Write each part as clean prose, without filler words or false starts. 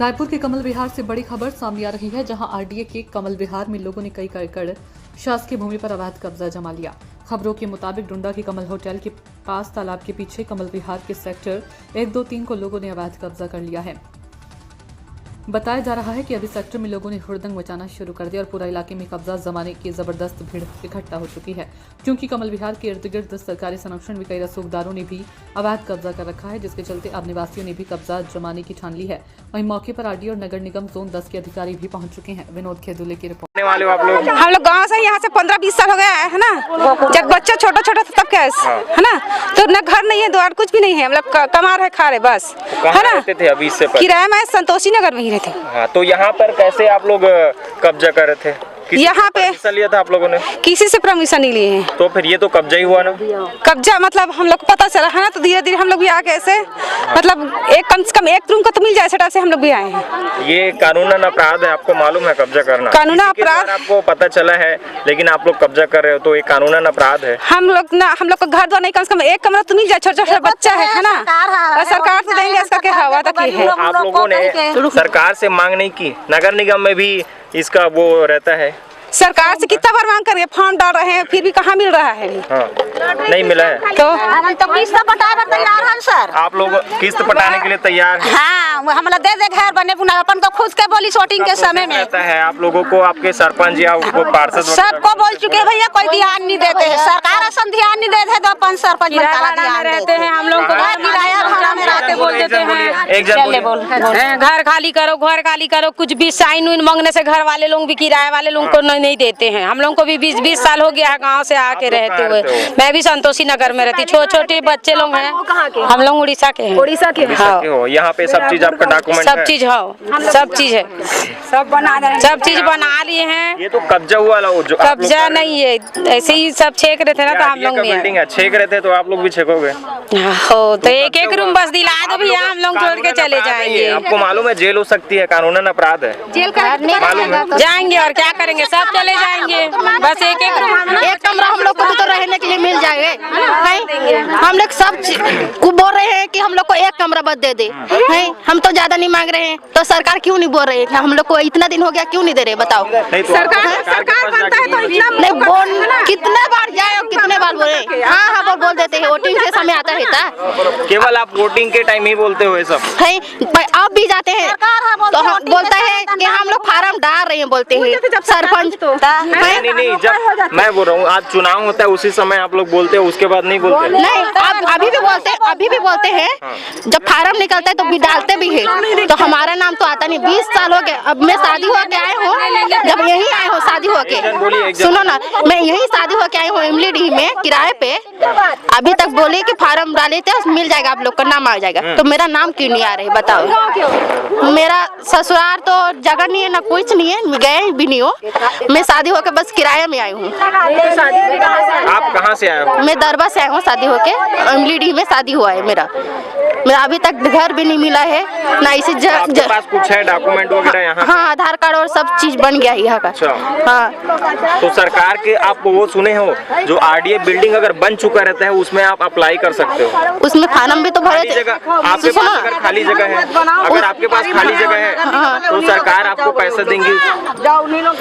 रायपुर के कमल विहार से बड़ी खबर सामने आ रही है, जहां आरडीए के कमल विहार में लोगों ने कई एकड़ शासकीय भूमि पर अवैध कब्जा जमा लिया। खबरों के मुताबिक डुंडा के कमल होटल के पास तालाब के पीछे कमल विहार के सेक्टर 1, 2, 3 को लोगों ने अवैध कब्जा कर लिया है। बताया जा रहा है कि अभी सेक्टर में लोगों ने हुड़दंग मचाना शुरू कर दिया और पूरा इलाके में कब्जा जमाने की जबरदस्त भीड़ इकट्ठा हो चुकी है, क्योंकि कमल विहार के इर्द गिर्द सरकारी संरक्षण में कई रसूखदारों ने भी अवैध कब्जा कर रखा है, जिसके चलते अब निवासियों ने भी कब्जा जमाने की ठान ली है। वहीं मौके पर आरडीए और नगर निगम जोन 10 के अधिकारी भी पहुंच चुके हैं। विनोद खेदुले की रिपोर्ट। हम लोग गाँव से यहाँ से 15-20 साल हो गया है ना, जब बच्चा छोटा छोटा था तब क्या है ना, तो न घर नहीं है, द्वार कुछ भी नहीं है, हम लोग कमा रहे खा रहे बस, है ना। अभी इससे किराए में संतोषी नगर में ही रहते। हाँ, तो यहाँ पर कैसे आप लोग कब्जा कर रहे थे? यहाँ पे परमिशन लिया था आप लोगों ने? किसी से परमिशन नहीं लिए हैं। तो फिर ये तो कब्जा ही हुआ ना? कब्जा मतलब हम लोग को पता चला है ना, तो धीरे धीरे हम लोग भी आके ऐसे मतलब कम से कम एक रूम का तो मिल जाए सेटा से हम लोग भी आए हैं। ये कानूनन अपराध है, आपको मालूम है कब्जा करना? कानूनन अपराध आपको पता चला है, लेकिन आप लोग कब्जा कर रहे हो, तो ये कानूनन अपराध है। हम लोग को घर द्वार नहीं, कम से कम एक कमरा तो मिल जाए, छोटा छोटा बच्चा है ना, और सरकार तो देंगे, इसका क्या हवा तक है। आप लोगों ने सरकार से मांग नहीं की? नगर निगम में भी इसका वो रहता है, सरकार से कितना बार मांग करेंगे, फॉर्म डाल रहे हैं, फिर भी कहाँ मिल रहा है? हाँ, नहीं मिला है। तो किस्त पटाने तैयार हैं सर। आप लोग किस्त पटाने के लिए तैयार हैं? हाँ, हम लोग दे घर बने पुनः अपन तो खुद के बोली शूटिंग के समय में रहता है। आप लोगों को आपके सरपंच या पार्षद सबको बोल चुके भैया, कोई ध्यान नहीं देते हैं, सरकार असन ध्यान नहीं देते, तो अपन सरपंच रहते हैं, हम लोग को किराया भाड़ा में रहते बोल देते हैं एक जन घर खाली करो, कुछ भी साइन उइन मांगने से घर वाले लोग भी, किराए वाले लोग को नहीं देते हैं। हम लोग को भी 20 साल हो गया है गांव से आके रहते हुए। मैं भी संतोषी नगर में रहती, छोटे बच्चे लोग हैं। हम लोग उड़ीसा के हैं। उड़ीसा के हो। यहाँ पे सब चीज आपका डॉक्यूमेंट सब चीज है, सब चीज है, सब चीज बना लिए हैं। ये तो कब्जा हुआ जो कब्जा नहीं है, ऐसे ही सब छेक रहे थे ना, तो हम लोग भी छेक रहे थे, तो आप लोग भी छेकोगे? हो तो एक रूम बस दिला दो भैया, हम लोग छोड़ के चले जाएंगे। आपको मालूम है जेल हो सकती है, कानूनन अपराध है, जेल का मालूम है? जाएंगे और क्या करेंगे, सब चले जाएंगे, बस एक कमरा हम लोग को भी तो रहने के लिए मिल जाएगा। हम लोग सब को बोल रहे हैं कि हम लोग को एक कमरा बस दे दे, हम तो ज्यादा नहीं मांग रहे हैं, तो सरकार क्यों नहीं बोल रही है? हम लोग को इतना दिन हो गया क्यों नहीं दे रहे, बताओ। सरकार बनता है तो इतना नहीं बोल, कितने बार जाए और कितने बार बोले? हाँ बोल देते हैं, वोटिंग के समय आता है। केवल आप वोटिंग के टाइम ही बोलते हो सब? अब भी जाते हैं तो हम बोलता है कि हम लोग फार्म डाल रहे हैं, बोलते हैं सरपंच। नहीं, जब मैं बोल रहा हूँ आज चुनाव होता है उसी समय आप लोग बोलते हो, उसके बाद नहीं बोलते? नहीं, अभी भी बोलते हैं। जब फार्म निकलता है तो भी डालते भी है, तो हमारा नाम तो आता नहीं। 20 साल हो गए, अब मैं शादी होके आए हूँ, जब यही आए हो शादी होके, सुनो ना, मैं यही शादी होके आई हूँ इमली में किराए पे। अभी तक बोले कि फार्म डाले थे, मिल जाएगा, आप लोग का नाम आ जाएगा, तो मेरा नाम क्यों नहीं आ रहा है, बताओ। मेरा ससुराल तो जगह नहीं है, ना कुछ नहीं है, गए भी नहीं हो। मैं शादी होके बस किराए में आई हूँ। आप कहाँ से आए हो? मैं दरबा से आई हूँ शादी होके, इमली में शादी हुआ है मेरा अभी तक घर भी नहीं मिला है ना। इसी आपके पास कुछ है डॉक्यूमेंट वगैरह यहाँ? हाँ, आधार कार्ड और सब चीज बन गया है यहाँ का। हाँ, तो सरकार के आप वो सुने हो जो आरडीए बिल्डिंग अगर बन चुका रहता है उसमें आप अप्लाई कर सकते हो? उसमें फार्म भी तो भरे थे। आपके पास अगर खाली जगह है, अगर आपके पास खाली जगह है तो सरकार आपको पैसा देंगी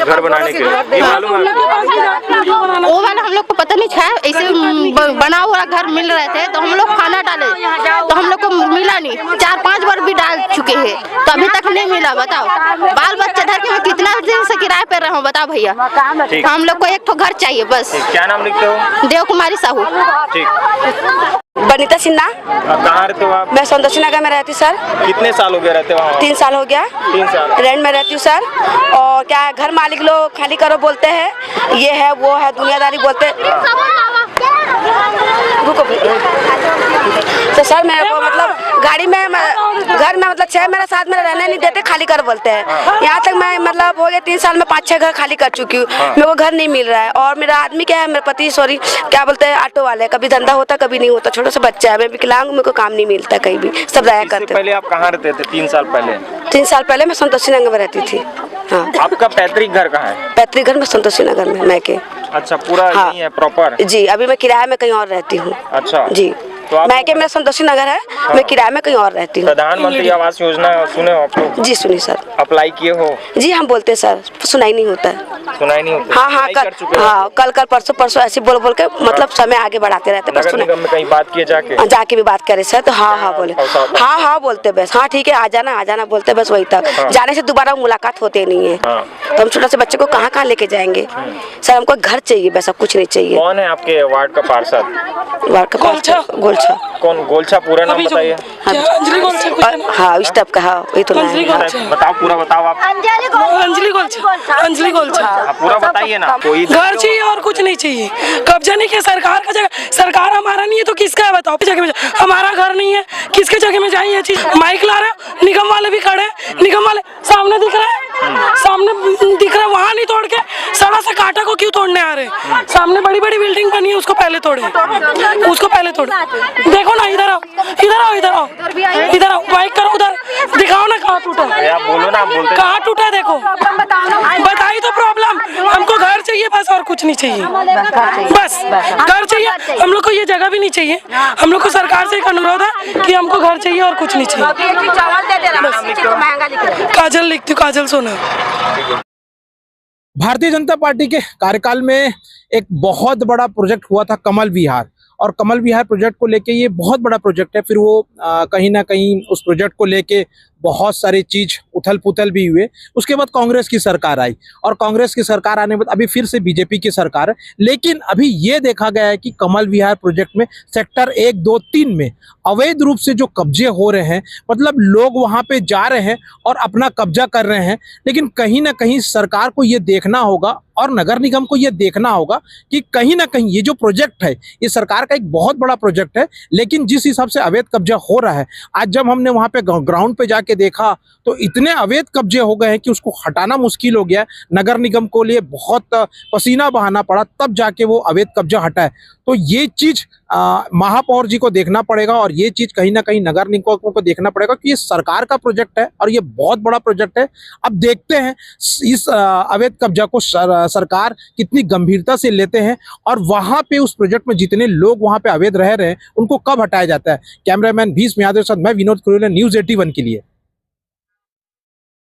घर बनाने के लिए, ये मालूम है? वो वाला हम लोग को पता नहीं था, ऐसे बना हुआ घर मिल रहे थे, तो हम लोग खाना डाले, तो हम लोग को मिला नहीं। 4-5 बार भी डाल चुके हैं, तो अभी तक नहीं मिला, बताओ। बाल बच्चे धर के मैं कितना दिन से किराए पे रहा हूँ, बताओ भैया। हम लोग को एक तो घर चाहिए बस। क्या नाम लिखते हो? देव कुमारी साहू। ठीक। बनीता सिन्हा। कहाँ रहते हो आप? मैं संतोषी नगर में रहती सर। कितने साल हो गए रहते हो? 3 साल हो गया। 3 साल रेंट में रहती हूँ सर। और क्या घर मालिक लोग खाली करो बोलते हैं, ये है वो है, दुनियादारी बोलते। तो सर मेरे को मतलब गाड़ी में घर में मतलब 6 मेरे साथ में रहने नहीं देते, खाली कर बोलते हैं। यहाँ तक मैं मतलब हो गया 3 साल में 5-6 घर खाली कर चुकी हूँ। मेरे को घर नहीं मिल रहा है। और मेरा आदमी क्या है, मेरे पति क्या बोलते हैं, ऑटो वाले, कभी धंधा होता कभी नहीं होता, छोटा सा बच्चा है, मैं विकलांग, मेरे को काम नहीं मिलता कहीं भी, सब दया करते। पहले आप कहाँ रहते थे? 3 साल पहले? 3 साल पहले मैं संतोषी नगर में रहती थी। हाँ। आपका पैतृक घर कहाँ है? पैतृक घर में संतोषी नगर में, मैं के। अच्छा, पूरा हाँ। नहीं है प्रॉपर? जी, अभी मैं किराए में कहीं और रहती हूँ। अच्छा जी। तो आप मैं मेरा संतोषी नगर है, मैं किराए में कहीं और रहती हूँ। प्रधानमंत्री आवास योजना सुने हो आप लोग? जी सुनी सर। अप्लाई किए हो? जी हम बोलते हैं सर, सुनाई नहीं होता है। सुनाई नहीं होता? हाँ अप्लाई कर चुके हो? कल परसों ऐसे बोल के मतलब समय आगे बढ़ाते रहते। पर नगर निगम में कहीं बात किए जाके भी बात करे सर, तो हाँ बोले, हाँ बोलते बस, हाँ ठीक है आ जाना बोलते बस, वही तक। जाने से दोबारा मुलाकात होते नहीं है। तो हम छोटा से बच्चे को कहाँ लेके जाएंगे सर? हमको घर चाहिए, बस कुछ नहीं चाहिए। कौन है आपके वार्ड का पार्षद? वार्ड का गोलछा। कौन गोलछा? पूरा नाम बताइए। हाँ इस टाइप का, हाँ वही तो बताओ, पूरा बताओ आप। अंजलि गोलछा। पूरा बताइए ना। कोई घर चाहिए और कुछ नहीं चाहिए। कब्जा नहीं किया सरकार का जगह, सरकार हमारा नहीं है तो किसका है बताओ? जगह में हमारा घर नहीं है, किसके जगह में जाए ये चीज? माइक ला रहे, निगम वाले भी खड़े, निगम वाले सामने दिख रहा है, वहाँ नहीं तोड़ के सड़ा सा कांटा को क्यों तोड़ने आ रहे? सामने बड़ी बड़ी बिल्डिंग बनी है, उसको पहले तोड़े। देखो ना, इधर आओ, बाइक करो उधर, दिखाओ ना कहाँ टूटा। आप बोलो ना, आप बोलते कहाँ टूटा देखो, बताइए तो प्रॉब्लम। हमको घर चाहिए बस, और कुछ नहीं चाहिए। बस घर चाहिए हम लोग को, ये जगह भी नहीं चाहिए। हम लोग को सरकार से एक अनुरोध है कि हमको घर चाहिए और कुछ नहीं चाहिए। काजल लिखती हूँ, काजल सोना। भारतीय जनता पार्टी के कार्यकाल में एक बहुत बड़ा प्रोजेक्ट हुआ था कमल विहार, और कमल विहार प्रोजेक्ट को लेके ये बहुत बड़ा प्रोजेक्ट है। फिर वो कहीं ना कहीं उस प्रोजेक्ट को लेके बहुत सारी चीज उथल पुथल भी हुए। उसके बाद कांग्रेस की सरकार आई, और कांग्रेस की सरकार आने के बाद अभी फिर से बीजेपी की सरकार है। लेकिन अभी ये देखा गया है कि कमल विहार प्रोजेक्ट में सेक्टर 1, 2, 3 में अवैध रूप से जो कब्जे हो रहे हैं, मतलब लोग वहां पे जा रहे हैं और अपना कब्जा कर रहे हैं। लेकिन कहीं ना कहीं सरकार को ये देखना होगा और नगर निगम को ये देखना होगा कि कहीं ना कहीं ये जो प्रोजेक्ट है, ये सरकार का एक बहुत बड़ा प्रोजेक्ट है, लेकिन जिस हिसाब से अवैध कब्जा हो रहा है, आज जब हमने वहां पे ग्राउंड पे जाके देखा तो इतने अवैध कब्जे हो गए हैं कि उसको हटाना मुश्किल हो गया है। नगर निगम को लिए बहुत पसीना बहाना पड़ा, तब जाके वो अवैध कब्जा हटा है। तो ये चीज महापौर जी को देखना पड़ेगा, और ये चीज कहीं ना कहीं नगर निगम को देखना पड़ेगा कि ये सरकार का प्रोजेक्ट है और ये बहुत बड़ा प्रोजेक्ट है। अब देखते हैं इस अवैध कब्जा को सरकार कितनी गंभीरता से लेते हैं, और वहां पे उस प्रोजेक्ट में जितने लोग वहां पे अवैध रह रहे हैं उनको कब हटाया जाता है। कैमरामैन भीष्म यादव के साथ मैं विनोद कुरेला, न्यूज़ 81 के लिए।